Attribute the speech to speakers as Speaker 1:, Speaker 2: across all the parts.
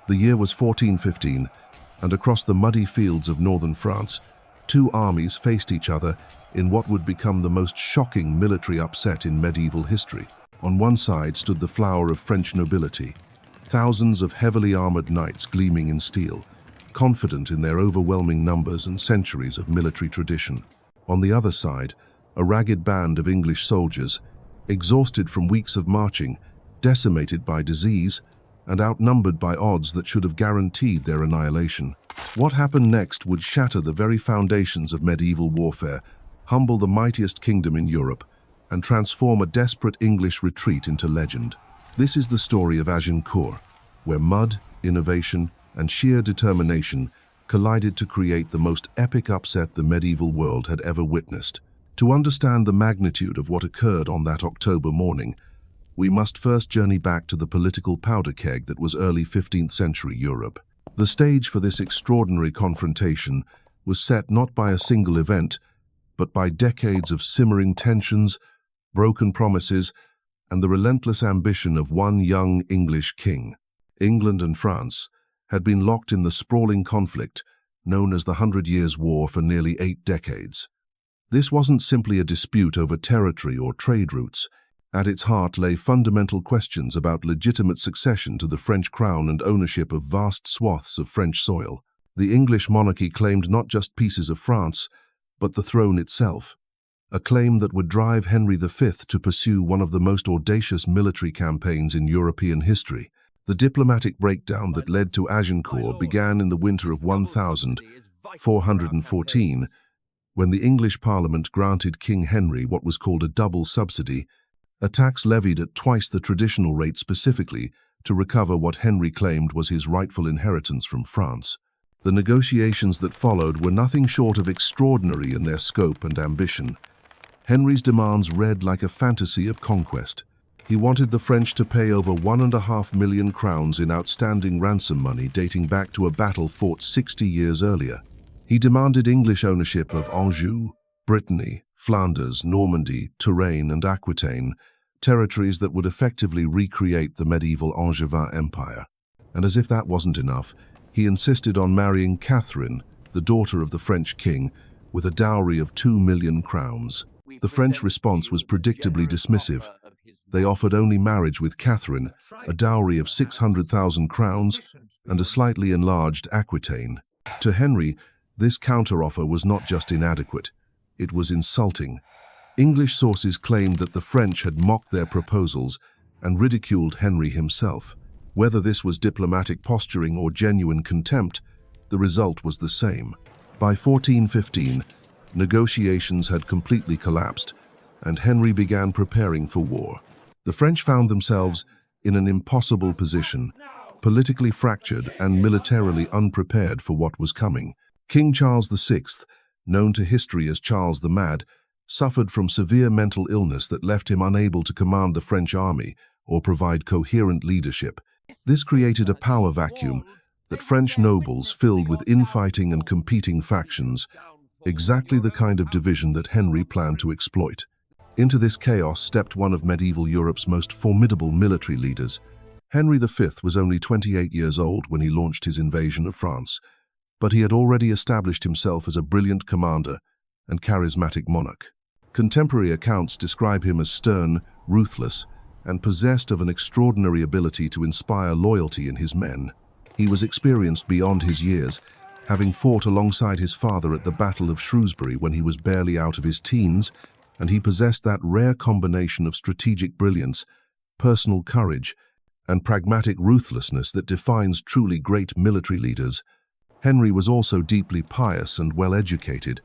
Speaker 1: The year was 1415, and across the muddy fields of northern France, two armies faced each other in what would become the most shocking military upset in medieval history. On one side stood the flower of French nobility, thousands of heavily armored knights gleaming in steel, confident in their overwhelming numbers and centuries of military tradition. On the other side, a ragged band of English soldiers, exhausted from weeks of marching, decimated by disease, and outnumbered by odds that should have guaranteed their annihilation. What happened next would shatter the very foundations of medieval warfare, humble the mightiest kingdom in Europe, and transform a desperate English retreat into legend. This is the story of Agincourt, where mud, innovation, and sheer determination collided to create the most epic upset the medieval world had ever witnessed. To understand the magnitude of what occurred on that October morning, we must first journey back to the political powder keg that was early 15th century Europe. The stage for this extraordinary confrontation was set not by a single event, but by decades of simmering tensions, broken promises, and the relentless ambition of one young English king. England and France had been locked in the sprawling conflict known as the 100 Years' War for nearly 8 decades. This wasn't simply a dispute over territory or trade routes. At its heart lay fundamental questions about legitimate succession to the French crown and ownership of vast swaths of French soil. The English monarchy claimed not just pieces of France, but the throne itself, a claim that would drive Henry V to pursue one of the most audacious military campaigns in European history. The diplomatic breakdown that led to Agincourt began in the winter of 1414, when the English Parliament granted King Henry what was called a double subsidy, a tax levied at twice the traditional rate specifically to recover what Henry claimed was his rightful inheritance from France. The negotiations that followed were nothing short of extraordinary in their scope and ambition. Henry's demands read like a fantasy of conquest. He wanted the French to pay over 1.5 million crowns in outstanding ransom money dating back to a battle fought 60 years earlier. He demanded English ownership of Anjou, Brittany, Flanders, Normandy, Touraine, and Aquitaine, territories that would effectively recreate the medieval Angevin Empire. And as if that wasn't enough, he insisted on marrying Catherine, the daughter of the French king, with a dowry of 2 million crowns. The French response was predictably dismissive. They offered only marriage with Catherine, a dowry of 600,000 crowns, and a slightly enlarged Aquitaine. To Henry, this counteroffer was not just inadequate, it was insulting. English sources claimed that the French had mocked their proposals and ridiculed Henry himself. Whether this was diplomatic posturing or genuine contempt, the result was the same. By 1415, negotiations had completely collapsed, and Henry began preparing for war. The French found themselves in an impossible position, politically fractured and militarily unprepared for what was coming. King Charles VI, known to history as Charles the Mad, suffered from severe mental illness that left him unable to command the French army or provide coherent leadership. This created a power vacuum that French nobles filled with infighting and competing factions, exactly the kind of division that Henry planned to exploit. Into this chaos stepped one of medieval Europe's most formidable military leaders. Henry V was only 28 years old when he launched his invasion of France, but he had already established himself as a brilliant commander and charismatic monarch. Contemporary accounts describe him as stern, ruthless, and possessed of an extraordinary ability to inspire loyalty in his men. He was experienced beyond his years, having fought alongside his father at the Battle of Shrewsbury when he was barely out of his teens, and he possessed that rare combination of strategic brilliance, personal courage, and pragmatic ruthlessness that defines truly great military leaders. Henry was also deeply pious and well-educated,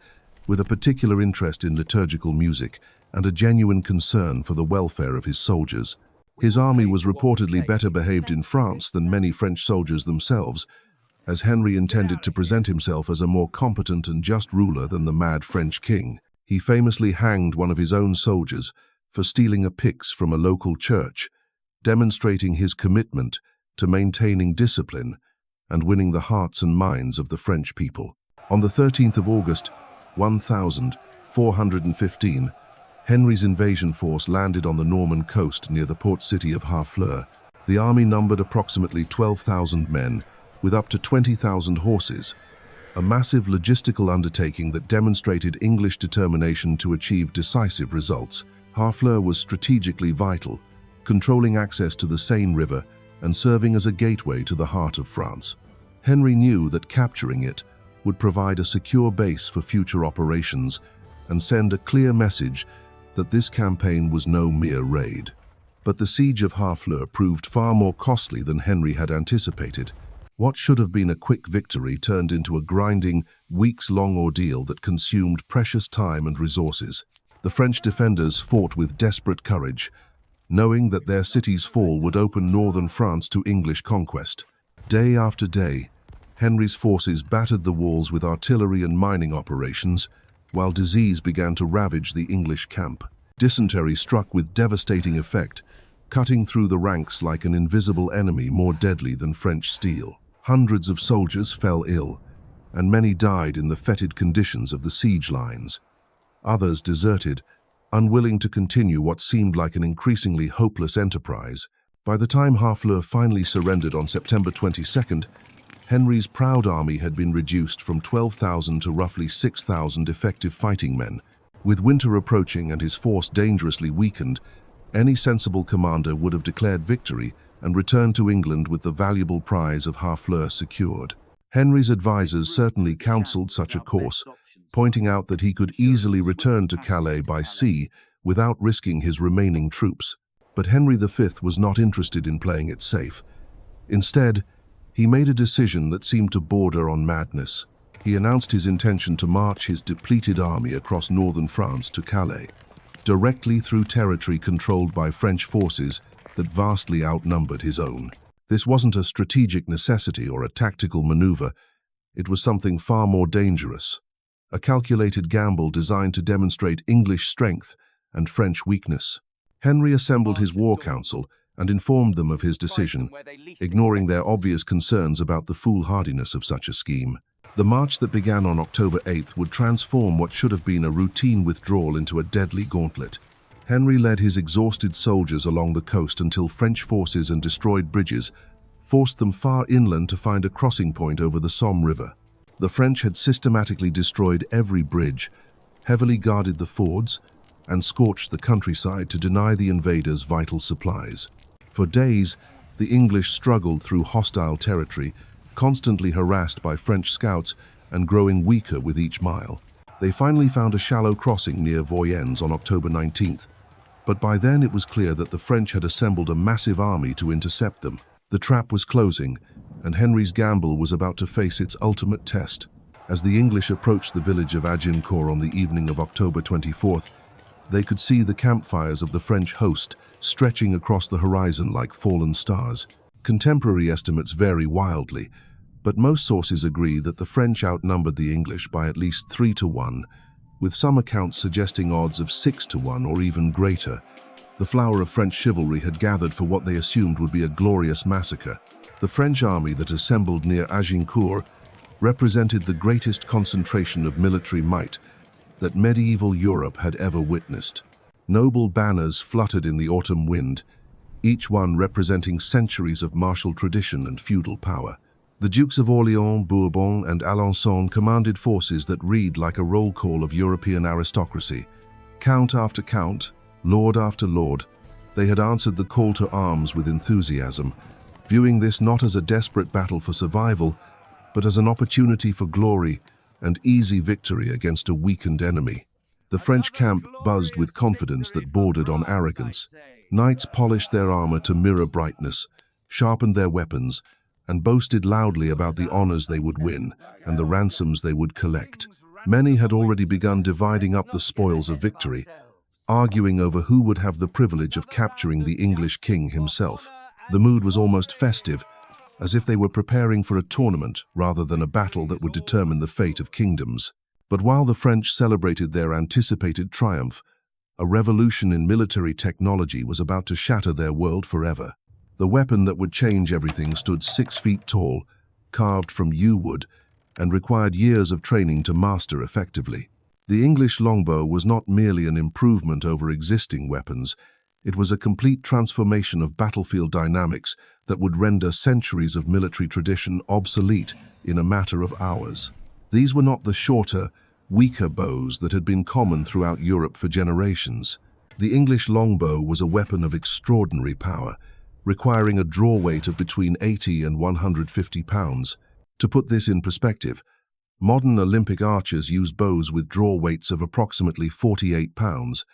Speaker 1: with a particular interest in liturgical music and a genuine concern for the welfare of his soldiers. His army was reportedly better behaved in France than many French soldiers themselves, as Henry intended to present himself as a more competent and just ruler than the mad French king. He famously hanged one of his own soldiers for stealing a pyx from a local church, demonstrating his commitment to maintaining discipline and winning the hearts and minds of the French people. On the 13th of August, 1415, Henry's invasion force landed on the Norman coast near the port city of Harfleur. The army numbered approximately 12,000 men, with up to 20,000 horses, a massive logistical undertaking that demonstrated English determination to achieve decisive results. Harfleur was strategically vital, controlling access to the Seine River and serving as a gateway to the heart of France. Henry knew that capturing it would provide a secure base for future operations and send a clear message that this campaign was no mere raid. But the Siege of Harfleur proved far more costly than Henry had anticipated. What should have been a quick victory turned into a grinding, weeks-long ordeal that consumed precious time and resources. The French defenders fought with desperate courage, knowing that their city's fall would open northern France to English conquest. Day after day, Henry's forces battered the walls with artillery and mining operations, while disease began to ravage the English camp. Dysentery struck with devastating effect, cutting through the ranks like an invisible enemy more deadly than French steel. Hundreds of soldiers fell ill, and many died in the fetid conditions of the siege lines. Others deserted, unwilling to continue what seemed like an increasingly hopeless enterprise. By the time Harfleur finally surrendered on September 22nd, Henry's proud army had been reduced from 12,000 to roughly 6,000 effective fighting men. With winter approaching and his force dangerously weakened, any sensible commander would have declared victory and returned to England with the valuable prize of Harfleur secured. Henry's advisors certainly counseled such a course, pointing out that he could easily return to Calais by sea without risking his remaining troops. But Henry V was not interested in playing it safe. Instead, he made a decision that seemed to border on madness. He announced his intention to march his depleted army across northern France to Calais, directly through territory controlled by French forces that vastly outnumbered his own. This wasn't a strategic necessity or a tactical maneuver. It was something far more dangerous, a calculated gamble designed to demonstrate English strength and French weakness. Henry assembled his war council and informed them of his decision, ignoring their obvious concerns about the foolhardiness of such a scheme. The march that began on October 8th would transform what should have been a routine withdrawal into a deadly gauntlet. Henry led his exhausted soldiers along the coast until French forces and destroyed bridges forced them far inland to find a crossing point over the Somme River. The French had systematically destroyed every bridge, heavily guarded the fords, and scorched the countryside to deny the invaders vital supplies. For days, the English struggled through hostile territory, constantly harassed by French scouts and growing weaker with each mile. They finally found a shallow crossing near Voyens on October 19th, but by then it was clear that the French had assembled a massive army to intercept them. The trap was closing, and Henry's gamble was about to face its ultimate test. As the English approached the village of Agincourt on the evening of October 24th, they could see the campfires of the French host stretching across the horizon like fallen stars. Contemporary estimates vary wildly, but most sources agree that the French outnumbered the English by at least 3-1, with some accounts suggesting odds of 6-1 or even greater. The flower of French chivalry had gathered for what they assumed would be a glorious massacre. The French army that assembled near Agincourt represented the greatest concentration of military might that medieval Europe had ever witnessed. Noble banners fluttered in the autumn wind, each one representing centuries of martial tradition and feudal power. The Dukes of Orléans, Bourbon, and Alençon commanded forces that read like a roll call of European aristocracy. Count after count, lord after lord, they had answered the call to arms with enthusiasm, viewing this not as a desperate battle for survival, but as an opportunity for glory and easy victory against a weakened enemy. The French camp buzzed with confidence that bordered on arrogance. Knights polished their armor to mirror brightness, sharpened their weapons, and boasted loudly about the honors they would win and the ransoms they would collect. Many had already begun dividing up the spoils of victory, arguing over who would have the privilege of capturing the English king himself. The mood was almost festive, as if they were preparing for a tournament rather than a battle that would determine the fate of kingdoms. But while the French celebrated their anticipated triumph, a revolution in military technology was about to shatter their world forever. The weapon that would change everything stood 6 feet tall, carved from yew wood, and required years of training to master effectively. The English longbow was not merely an improvement over existing weapons, It was a complete transformation of battlefield dynamics that would render centuries of military tradition obsolete in a matter of hours. These were not the shorter, weaker bows that had been common throughout Europe for generations. The English longbow was a weapon of extraordinary power, requiring a draw weight of between 80 and 150 pounds. To put this in perspective, modern Olympic archers use bows with draw weights of approximately 48 pounds.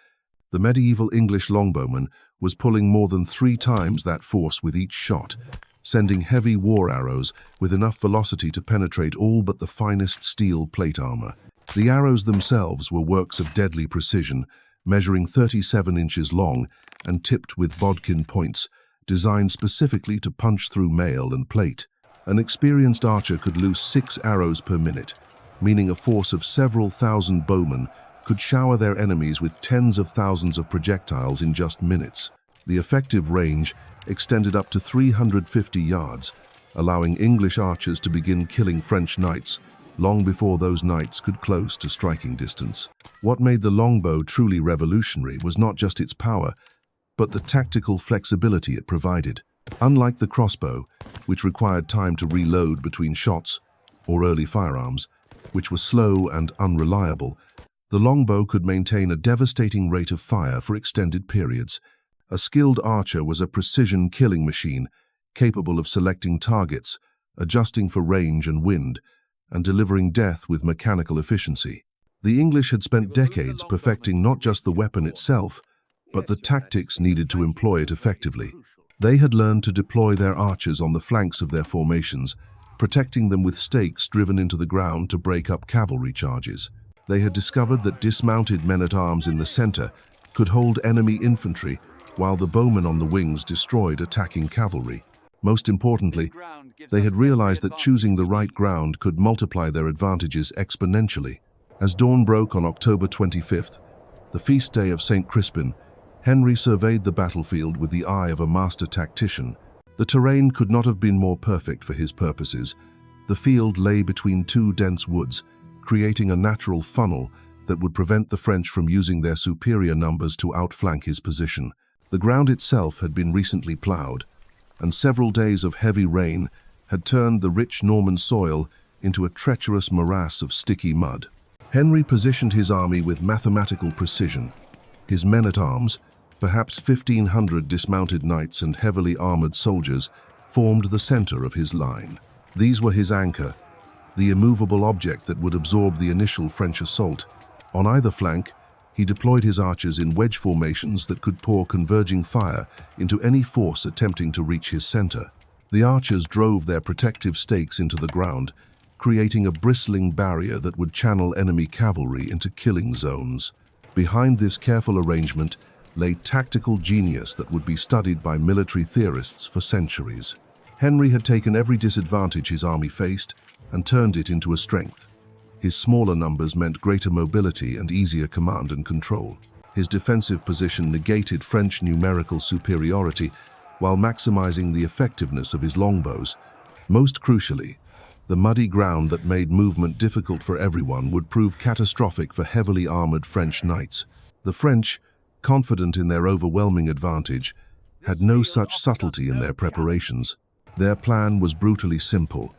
Speaker 1: The medieval English longbowman was pulling more than 3 times that force with each shot, sending heavy war arrows with enough velocity to penetrate all but the finest steel plate armor. The arrows themselves were works of deadly precision, measuring 37 inches long and tipped with bodkin points, designed specifically to punch through mail and plate. An experienced archer could loose 6 arrows per minute, meaning a force of several thousand bowmen could shower their enemies with tens of thousands of projectiles in just minutes. The effective range extended up to 350 yards, allowing English archers to begin killing French knights long before those knights could close to striking distance. What made the longbow truly revolutionary was not just its power, but the tactical flexibility it provided. Unlike the crossbow, which required time to reload between shots, or early firearms, which were slow and unreliable, the longbow could maintain a devastating rate of fire for extended periods. A skilled archer was a precision killing machine, capable of selecting targets, adjusting for range and wind, and delivering death with mechanical efficiency. The English had spent decades perfecting not just the weapon itself, but the tactics needed to employ it effectively. They had learned to deploy their archers on the flanks of their formations, protecting them with stakes driven into the ground to break up cavalry charges. They had discovered that dismounted men-at-arms in the center could hold enemy infantry, while the bowmen on the wings destroyed attacking cavalry. Most importantly, they had realized that choosing the right ground could multiply their advantages exponentially. As dawn broke on October 25th, the feast day of St. Crispin, Henry surveyed the battlefield with the eye of a master tactician. The terrain could not have been more perfect for his purposes. The field lay between 2 dense woods, creating a natural funnel that would prevent the French from using their superior numbers to outflank his position. The ground itself had been recently plowed, and several days of heavy rain had turned the rich Norman soil into a treacherous morass of sticky mud. Henry positioned his army with mathematical precision. His men-at-arms, perhaps 1,500 dismounted knights and heavily armored soldiers, formed the center of his line. These were his anchor, the immovable object that would absorb the initial French assault. On either flank, he deployed his archers in wedge formations that could pour converging fire into any force attempting to reach his center. The archers drove their protective stakes into the ground, creating a bristling barrier that would channel enemy cavalry into killing zones. Behind this careful arrangement lay tactical genius that would be studied by military theorists for centuries. Henry had taken every disadvantage his army faced and turned it into a strength. His smaller numbers meant greater mobility and easier command and control. His defensive position negated French numerical superiority while maximizing the effectiveness of his longbows. Most crucially, the muddy ground that made movement difficult for everyone would prove catastrophic for heavily armored French knights. The French, confident in their overwhelming advantage, had no such subtlety in their preparations. Their plan was brutally simple: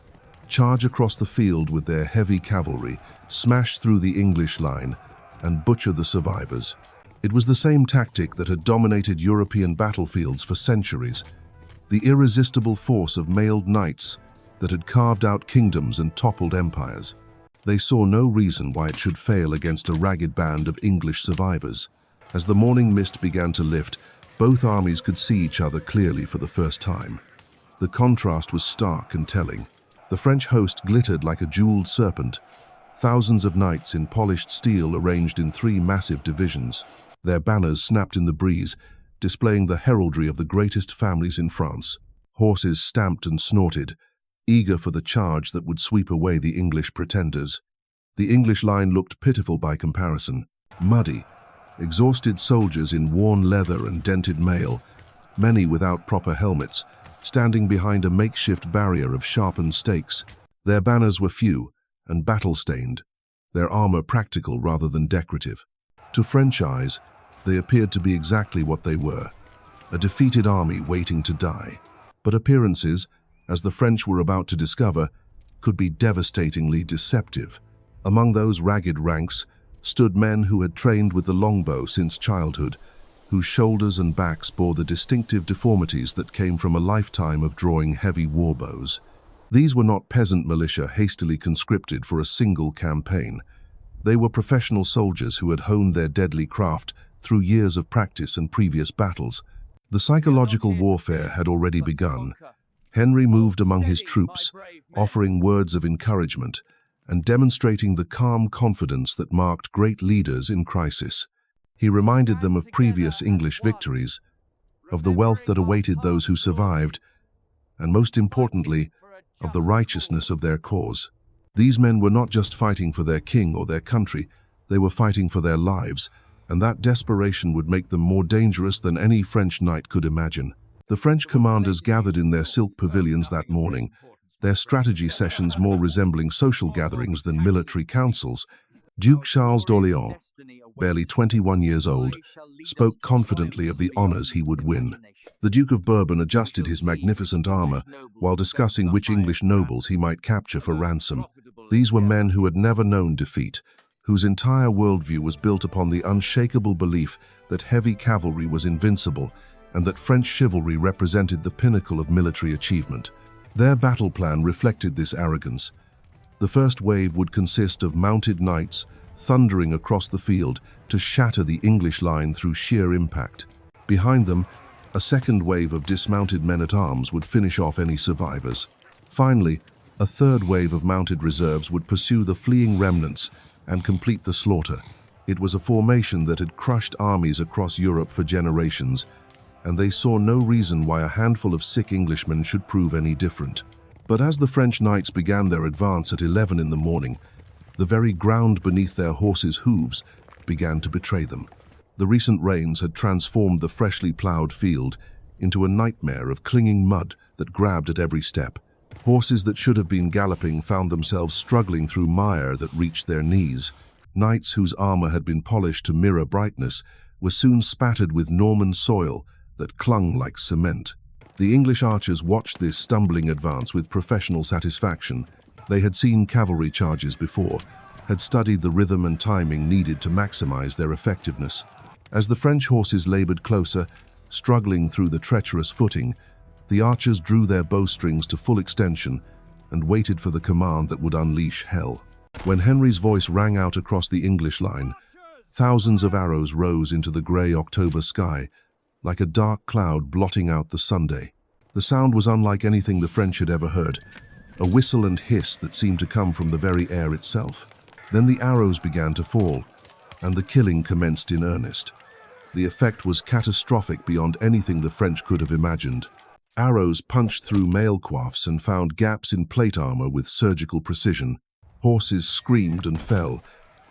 Speaker 1: charge across the field with their heavy cavalry, smash through the English line, and butcher the survivors. It was the same tactic that had dominated European battlefields for centuries, the irresistible force of mailed knights that had carved out kingdoms and toppled empires. They saw no reason why it should fail against a ragged band of English survivors. As the morning mist began to lift, both armies could see each other clearly for the first time. The contrast was stark and telling. The French host glittered like a jeweled serpent, thousands of knights in polished steel arranged in 3 massive divisions. Their banners snapped in the breeze, displaying the heraldry of the greatest families in France. Horses stamped and snorted, eager for the charge that would sweep away the English pretenders. The English line looked pitiful by comparison. Muddy, exhausted soldiers in worn leather and dented mail, many without proper helmets, standing behind a makeshift barrier of sharpened stakes. Their banners were few and battle-stained, their armor practical rather than decorative. To French eyes, they appeared to be exactly what they were: a defeated army waiting to die. But appearances, as the French were about to discover, could be devastatingly deceptive. Among those ragged ranks stood men who had trained with the longbow since childhood, whose shoulders and backs bore the distinctive deformities that came from a lifetime of drawing heavy war bows. These were not peasant militia hastily conscripted for a single campaign. They were professional soldiers who had honed their deadly craft through years of practice and previous battles. The psychological warfare had already begun. Henry moved among his troops, offering words of encouragement and demonstrating the calm confidence that marked great leaders in crisis. He reminded them of previous English victories, of the wealth that awaited those who survived, and most importantly, of the righteousness of their cause. These men were not just fighting for their king or their country, they were fighting for their lives, and that desperation would make them more dangerous than any French knight could imagine. The French commanders gathered in their silk pavilions that morning, their strategy sessions more resembling social gatherings than military councils. Duke Charles d'Orléans, barely 21 years old, spoke confidently of the honors he would win. The Duke of Bourbon adjusted his magnificent armor while discussing which English nobles he might capture for ransom. These were men who had never known defeat, whose entire worldview was built upon the unshakable belief that heavy cavalry was invincible and that French chivalry represented the pinnacle of military achievement. Their battle plan reflected this arrogance. The first wave would consist of mounted knights thundering across the field to shatter the English line through sheer impact. Behind them, a second wave of dismounted men-at-arms would finish off any survivors. Finally, a third wave of mounted reserves would pursue the fleeing remnants and complete the slaughter. It was a formation that had crushed armies across Europe for generations, and they saw no reason why a handful of sick Englishmen should prove any different. But as the French knights began their advance at 11 in the morning, the very ground beneath their horses' hooves began to betray them. The recent rains had transformed the freshly ploughed field into a nightmare of clinging mud that grabbed at every step. Horses that should have been galloping found themselves struggling through mire that reached their knees. Knights whose armor had been polished to mirror brightness were soon spattered with Norman soil that clung like cement. The English archers watched this stumbling advance with professional satisfaction. They had seen cavalry charges before, had studied the rhythm and timing needed to maximize their effectiveness. As the French horses labored closer, struggling through the treacherous footing, the archers drew their bowstrings to full extension and waited for the command that would unleash hell. When Henry's voice rang out across the English line, thousands of arrows rose into the grey October sky, like a dark cloud blotting out the Sunday. The sound was unlike anything the French had ever heard, a whistle and hiss that seemed to come from the very air itself. Then the arrows began to fall, and the killing commenced in earnest. The effect was catastrophic beyond anything the French could have imagined. Arrows punched through mail coifs and found gaps in plate armor with surgical precision. Horses screamed and fell,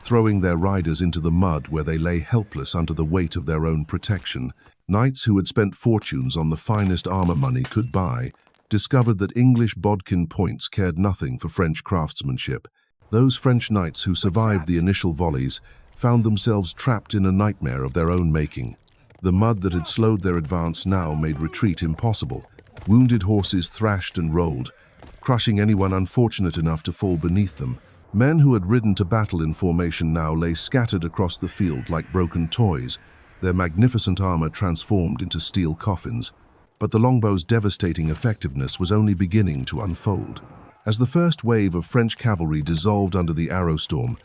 Speaker 1: throwing their riders into the mud where they lay helpless under the weight of their own protection. Knights who had spent fortunes on the finest armor money could buy discovered that English bodkin points cared nothing for French craftsmanship. Those French knights who survived the initial volleys found themselves trapped in a nightmare of their own making. The mud that had slowed their advance now made retreat impossible. Wounded horses thrashed and rolled, crushing anyone unfortunate enough to fall beneath them. Men who had ridden to battle in formation now lay scattered across the field like broken toys, their magnificent armor transformed into steel coffins. But the longbow's devastating effectiveness was only beginning to unfold. As the first wave of French cavalry dissolved under the arrow storm,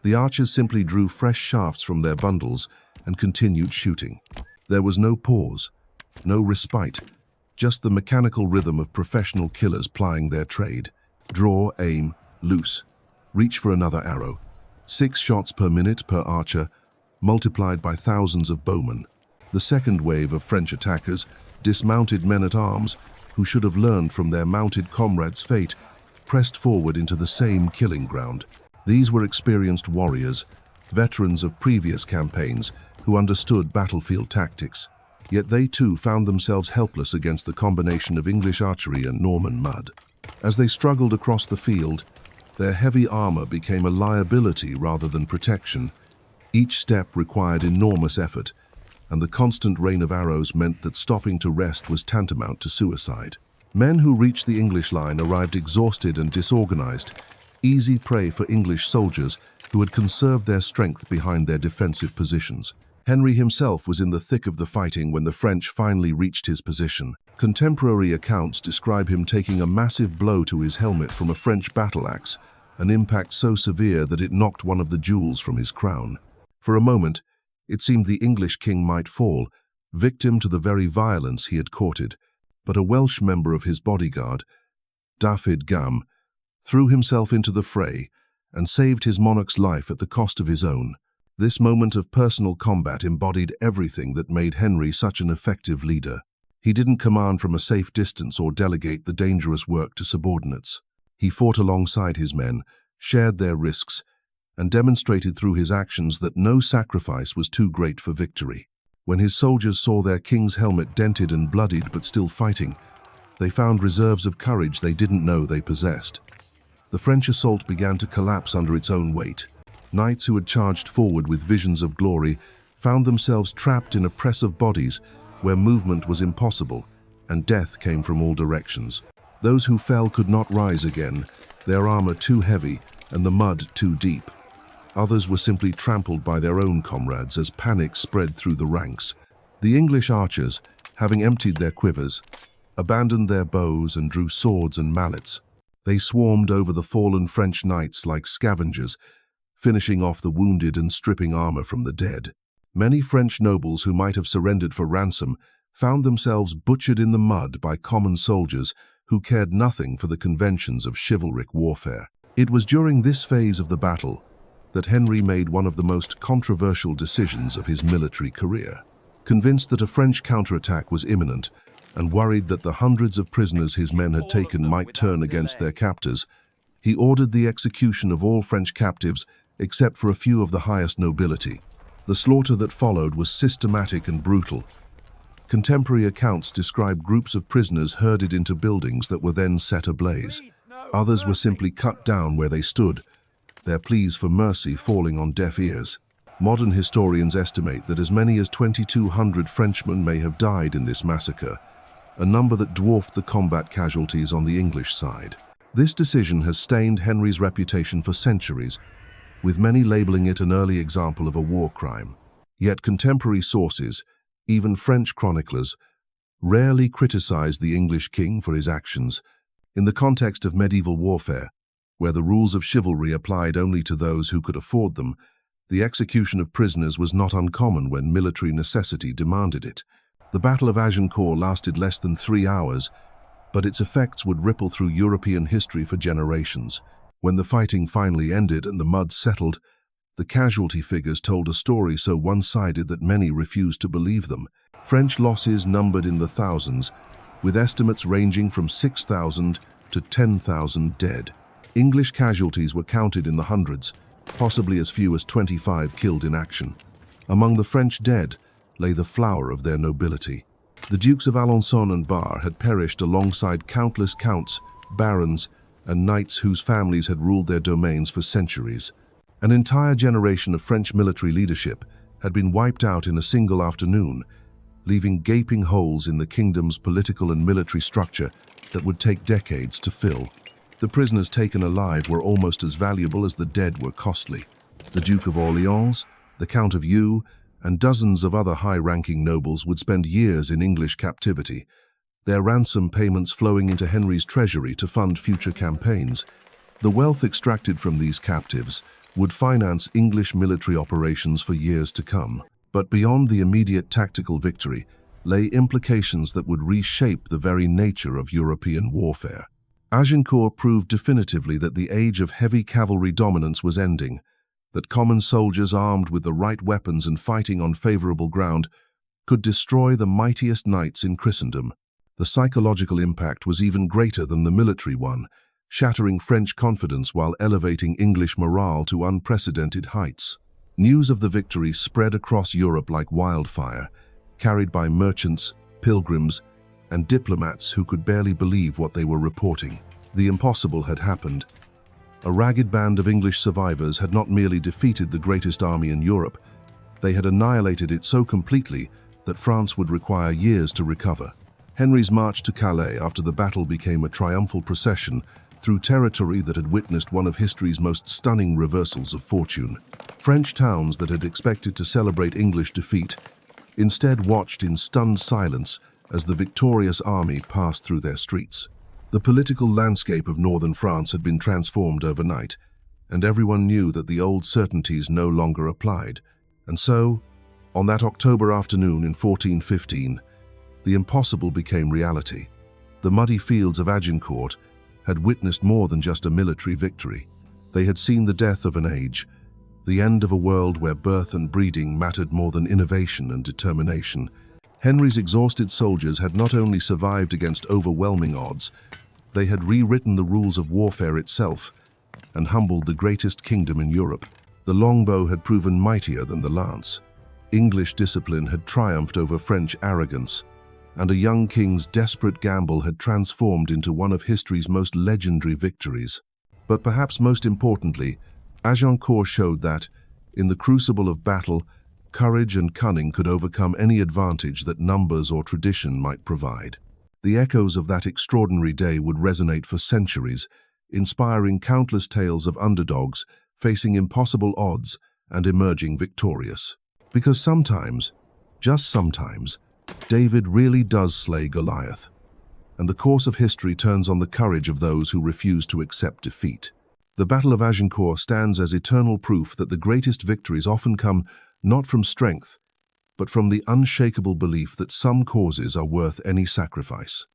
Speaker 1: the archers simply drew fresh shafts from their bundles and continued shooting. There was no pause, no respite, just the mechanical rhythm of professional killers plying their trade. Draw, aim, loose, reach for another arrow. 6 shots per minute per archer, multiplied by thousands of bowmen. The second wave of French attackers, dismounted men-at-arms, who should have learned from their mounted comrades' fate, pressed forward into the same killing ground. These were experienced warriors, veterans of previous campaigns, who understood battlefield tactics. Yet they too found themselves helpless against the combination of English archery and Norman mud. As they struggled across the field, their heavy armor became a liability rather than protection. Each step required enormous effort, and the constant rain of arrows meant that stopping to rest was tantamount to suicide. Men who reached the English line arrived exhausted and disorganized, easy prey for English soldiers who had conserved their strength behind their defensive positions. Henry himself was in the thick of the fighting when the French finally reached his position. Contemporary accounts describe him taking a massive blow to his helmet from a French battle axe, an impact so severe that it knocked one of the jewels from his crown. For a moment, it seemed the English king might fall, victim to the very violence he had courted, but a Welsh member of his bodyguard, Dafydd, threw himself into the fray and saved his monarch's life at the cost of his own. This moment of personal combat embodied everything that made Henry such an effective leader. He didn't command from a safe distance or delegate the dangerous work to subordinates. He fought alongside his men, shared their risks, and demonstrated through his actions that no sacrifice was too great for victory. When his soldiers saw their king's helmet dented and bloodied but still fighting, they found reserves of courage they didn't know they possessed. The French assault began to collapse under its own weight. Knights who had charged forward with visions of glory found themselves trapped in a press of bodies where movement was impossible, and death came from all directions. Those who fell could not rise again, their armor too heavy and the mud too deep. Others were simply trampled by their own comrades as panic spread through the ranks. The English archers, having emptied their quivers, abandoned their bows and drew swords and mallets. They swarmed over the fallen French knights like scavengers, finishing off the wounded and stripping armor from the dead. Many French nobles who might have surrendered for ransom found themselves butchered in the mud by common soldiers who cared nothing for the conventions of chivalric warfare. It was during this phase of the battle that Henry made one of the most controversial decisions of his military career. Convinced that a French counterattack was imminent, and worried that the hundreds of prisoners his men had taken might turn against their captors, he ordered the execution of all French captives except for a few of the highest nobility. The slaughter that followed was systematic and brutal. Contemporary accounts describe groups of prisoners herded into buildings that were then set ablaze. Others were simply cut down where they stood, their pleas for mercy falling on deaf ears. Modern historians estimate that as many as 2,200 Frenchmen may have died in this massacre, a number that dwarfed the combat casualties on the English side. This decision has stained Henry's reputation for centuries, with many labeling it an early example of a war crime. Yet contemporary sources, even French chroniclers, rarely criticized the English king for his actions. In the context of medieval warfare, where the rules of chivalry applied only to those who could afford them, the execution of prisoners was not uncommon when military necessity demanded it. The Battle of Agincourt lasted less than 3 hours, but its effects would ripple through European history for generations. When the fighting finally ended and the mud settled, the casualty figures told a story so one-sided that many refused to believe them. French losses numbered in the thousands, with estimates ranging from 6,000 to 10,000 dead. English casualties were counted in the hundreds, possibly as few as 25 killed in action. Among the French dead lay the flower of their nobility. The Dukes of Alençon and Bar had perished alongside countless counts, barons, and knights whose families had ruled their domains for centuries. An entire generation of French military leadership had been wiped out in a single afternoon, leaving gaping holes in the kingdom's political and military structure that would take decades to fill. The prisoners taken alive were almost as valuable as the dead were costly. The Duke of Orleans, the Count of Eu, and dozens of other high-ranking nobles would spend years in English captivity, their ransom payments flowing into Henry's treasury to fund future campaigns. The wealth extracted from these captives would finance English military operations for years to come. But beyond the immediate tactical victory lay implications that would reshape the very nature of European warfare. Agincourt proved definitively that the age of heavy cavalry dominance was ending, that common soldiers armed with the right weapons and fighting on favorable ground could destroy the mightiest knights in Christendom. The psychological impact was even greater than the military one, shattering French confidence while elevating English morale to unprecedented heights. News of the victory spread across Europe like wildfire, carried by merchants, pilgrims, and diplomats who could barely believe what they were reporting. The impossible had happened. A ragged band of English survivors had not merely defeated the greatest army in Europe, They had annihilated it so completely that France would require years to recover. Henry's march to Calais after the battle became a triumphal procession through territory that had witnessed one of history's most stunning reversals of fortune. French towns that had expected to celebrate English defeat instead watched in stunned silence as the victorious army passed through their streets. The political landscape of northern France had been transformed overnight, and everyone knew that the old certainties no longer applied. And so, on that October afternoon in 1415, the impossible became reality. The muddy fields of Agincourt had witnessed more than just a military victory. They had seen the death of an age, the end of a world where birth and breeding mattered more than innovation and determination. Henry's exhausted soldiers had not only survived against overwhelming odds, they had rewritten the rules of warfare itself and humbled the greatest kingdom in Europe. The longbow had proven mightier than the lance. English discipline had triumphed over French arrogance, and a young king's desperate gamble had transformed into one of history's most legendary victories. But perhaps most importantly, Agincourt showed that, in the crucible of battle, courage and cunning could overcome any advantage that numbers or tradition might provide. The echoes of that extraordinary day would resonate for centuries, inspiring countless tales of underdogs facing impossible odds and emerging victorious. Because sometimes, just sometimes, David really does slay Goliath, and the course of history turns on the courage of those who refuse to accept defeat. The Battle of Agincourt stands as eternal proof that the greatest victories often come not from strength, but from the unshakable belief that some causes are worth any sacrifice.